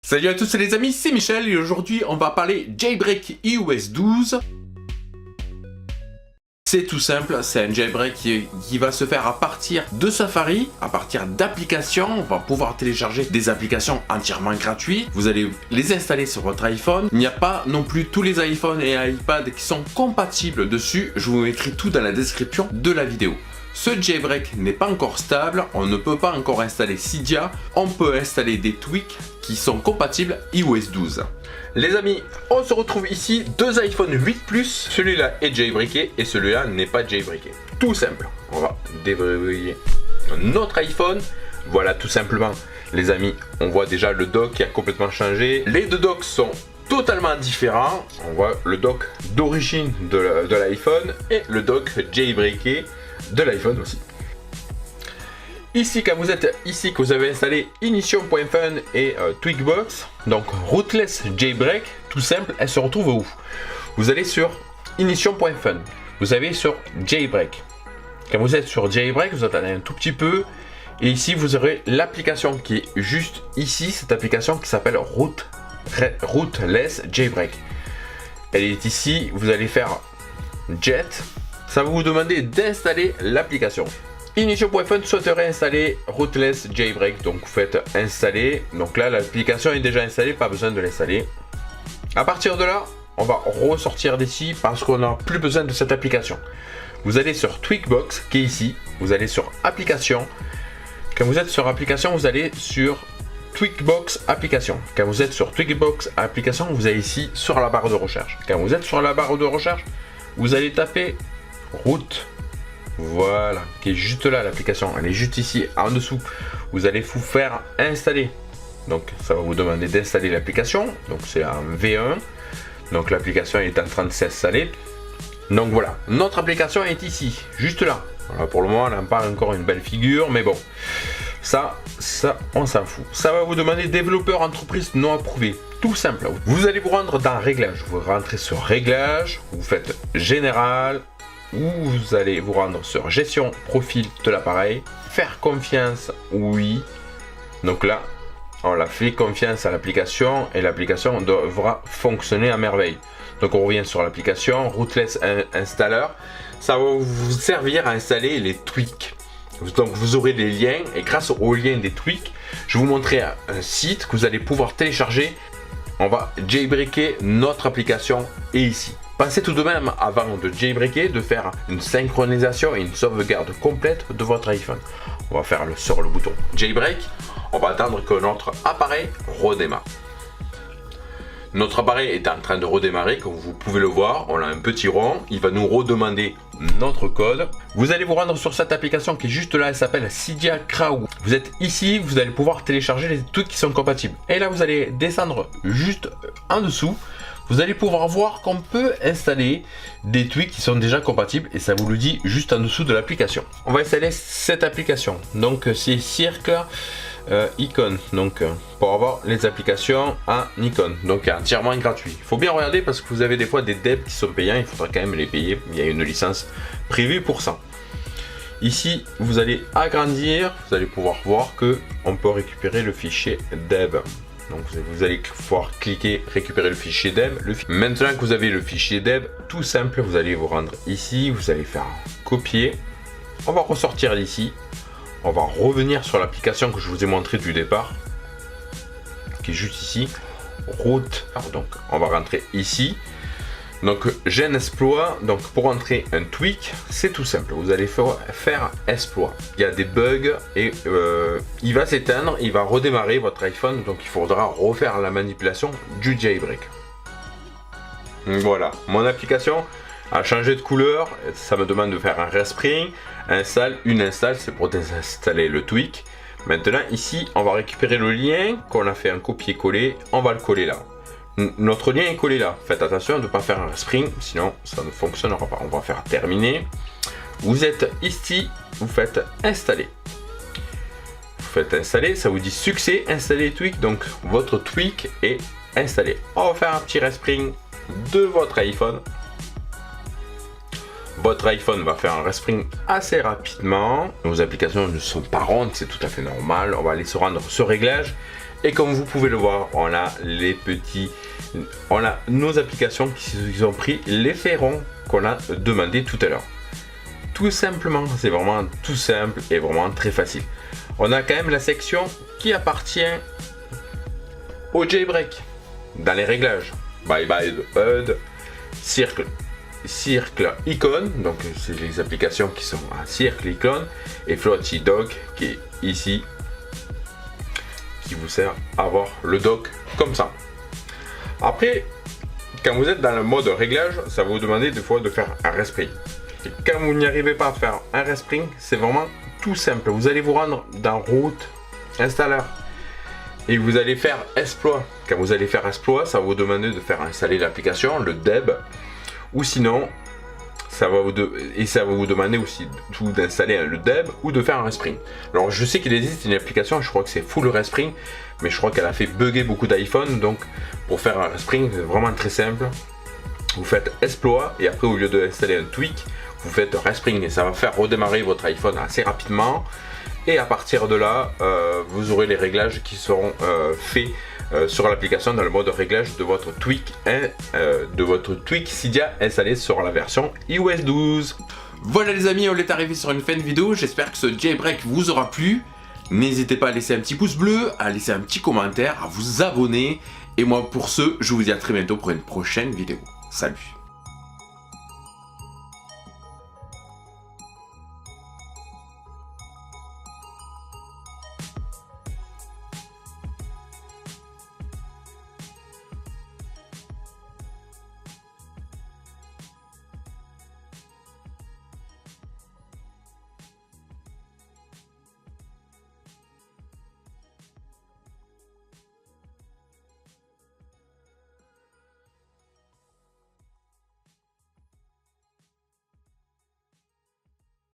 Salut à tous les amis, c'est Michel et aujourd'hui on va parler jailbreak iOS 12. C'est tout simple, c'est un jailbreak qui va se faire à partir de Safari, à partir d'applications. On va pouvoir télécharger des applications entièrement gratuites. Vous allez les installer sur votre iPhone. Il n'y a pas non plus tous les iPhones et iPad qui sont compatibles dessus. Je vous mettrai tout dans la description de la vidéo. Ce jailbreak n'est pas encore stable, on ne peut pas encore installer Cydia, on peut installer des tweaks qui sont compatibles iOS 12. Les amis, on se retrouve ici, deux iPhone 8 Plus, celui-là est jailbreaké et celui-là n'est pas jailbreaké. Tout simple, on va déverrouiller notre iPhone, voilà tout simplement les amis, on voit déjà le dock qui a complètement changé, les deux docks sont totalement différents, on voit le dock d'origine de l'iPhone et le dock jailbreaké de l'iPhone aussi. Ici, quand vous êtes ici, que vous avez installé Ignition.fun et Tweakbox, donc Rootless Jailbreak, tout simple, elle se retrouve où? Vous allez sur Ignition.fun, vous avez sur Jailbreak. Quand vous êtes sur Jailbreak, vous attendez un tout petit peu, et ici vous aurez l'application qui est juste ici, cette application qui s'appelle Rootless Jailbreak. Elle est ici, vous allez faire Jet. Ça va vous demander d'installer l'application. Ignition.fun souhaiterait installer Rootless Jailbreak, donc vous faites installer. Donc là, l'application est déjà installée, pas besoin de l'installer. À partir de là, on va ressortir d'ici parce qu'on n'a plus besoin de cette application. Vous allez sur Tweakbox qui est ici, vous allez sur Application. Quand vous êtes sur Application, vous allez sur Tweakbox Application. Quand vous êtes sur Tweakbox Application, vous allez ici sur la barre de recherche. Quand vous êtes sur la barre de recherche, vous allez taper Root, voilà, qui est juste là l'application, elle est juste ici en dessous. Vous allez vous faire installer, donc ça va vous demander d'installer l'application, donc c'est un V1, donc l'application est en train de s'installer. Donc voilà, notre application est ici, juste là. Voilà, pour le moment elle n'a pas encore une belle figure, mais bon, ça on s'en fout. Ça va vous demander développeur entreprise non approuvé, tout simple. Vous allez vous rendre dans réglage, vous rentrez sur réglage, vous faites général, ou vous allez vous rendre sur gestion profil de l'appareil, faire confiance, oui. Donc là, on a fait confiance à l'application et l'application devra fonctionner à merveille. Donc on revient sur l'application Rootless Installer. Ça va vous servir à installer les tweaks. Donc vous aurez des liens et grâce aux liens des tweaks, je vais vous montrer un site que vous allez pouvoir télécharger. On va jailbreaker notre application et ici. Pensez tout de même, avant de jailbreaker, de faire une synchronisation et une sauvegarde complète de votre iPhone. On va faire sur le bouton jailbreak. On va attendre que notre appareil redémarre. Notre appareil est en train de redémarrer, comme vous pouvez le voir. On a un petit rond. Il va nous redemander notre code. Vous allez vous rendre sur cette application qui est juste là. Elle s'appelle Cydia Crowd. Vous êtes ici. Vous allez pouvoir télécharger les trucs qui sont compatibles. Et là, vous allez descendre juste en dessous. Vous allez pouvoir voir qu'on peut installer des tweaks qui sont déjà compatibles et ça vous le dit juste en dessous de l'application. On va installer cette application. Donc c'est Circle Icon. Donc pour avoir les applications en icône. Donc entièrement gratuit. Il faut bien regarder parce que vous avez des fois des devs qui sont payants. Il faudra quand même les payer. Il y a une licence prévue pour ça. Ici, vous allez agrandir. Vous allez pouvoir voir que on peut récupérer le fichier dev. Donc vous allez pouvoir cliquer récupérer le fichier dev. Maintenant que vous avez le fichier dev, tout simple, vous allez vous rendre ici, vous allez faire copier. On va ressortir d'ici. On va revenir sur l'application que je vous ai montré du départ, qui est juste ici. Route. Donc on va rentrer ici. Donc j'ai un exploit. Donc pour entrer un tweak, c'est tout simple. Vous allez faire exploit. Il y a des bugs et il va s'éteindre, il va redémarrer votre iPhone. Donc il faudra refaire la manipulation du jailbreak. Voilà, mon application a changé de couleur. Ça me demande de faire un respring. Installe, une install, c'est pour désinstaller le tweak. Maintenant ici, on va récupérer le lien qu'on a fait un copier-coller. On va le coller là. Notre lien est collé là. Faites attention de ne pas faire un respring, sinon ça ne fonctionnera pas. On va faire terminer. Vous êtes ici, vous faites installer. Vous faites installer, ça vous dit succès, installer tweak. Donc votre tweak est installé. On va faire un petit respring de votre iPhone. Votre iPhone va faire un respring assez rapidement. Nos applications ne sont pas rondes, c'est tout à fait normal. On va aller se rendre sur réglage Et comme vous pouvez le voir, on a nos applications qui ont pris l'effet rond qu'on a demandé tout à l'heure. Tout simplement, c'est vraiment tout simple et vraiment très facile. On a quand même la section qui appartient au jailbreak. Dans les réglages, bye bye HUD, cercle, icône, donc c'est les applications qui sont à cercle, icône, et floaty dock qui est ici, qui vous sert à avoir le dock comme ça. Après, quand vous êtes dans le mode réglage, ça va vous demander des fois de faire un respring. Et quand vous n'y arrivez pas à faire un respring, c'est vraiment tout simple. Vous allez vous rendre dans route, installeur, et vous allez faire exploit. Quand vous allez faire exploit, ça va vous demander de faire installer l'application, le deb, ou sinon, ça va vous demander aussi tout d'installer le deb ou de faire un respring. Alors je sais qu'il existe une application, je crois que c'est full respring, mais je crois qu'elle a fait bugger beaucoup d'iPhone, donc pour faire un respring, c'est vraiment très simple. Vous faites exploit et après au lieu d'installer un tweak, vous faites respring et ça va faire redémarrer votre iPhone assez rapidement. Et à partir de là, vous aurez les réglages qui seront faits sur l'application dans le mode réglage de votre tweak Cydia installé sur la version iOS 12. Voilà les amis, on est arrivé sur une fin de vidéo. J'espère que ce jailbreak vous aura plu. N'hésitez pas à laisser un petit pouce bleu, à laisser un petit commentaire, à vous abonner. Et moi pour ce, je vous dis à très bientôt pour une prochaine vidéo. Salut!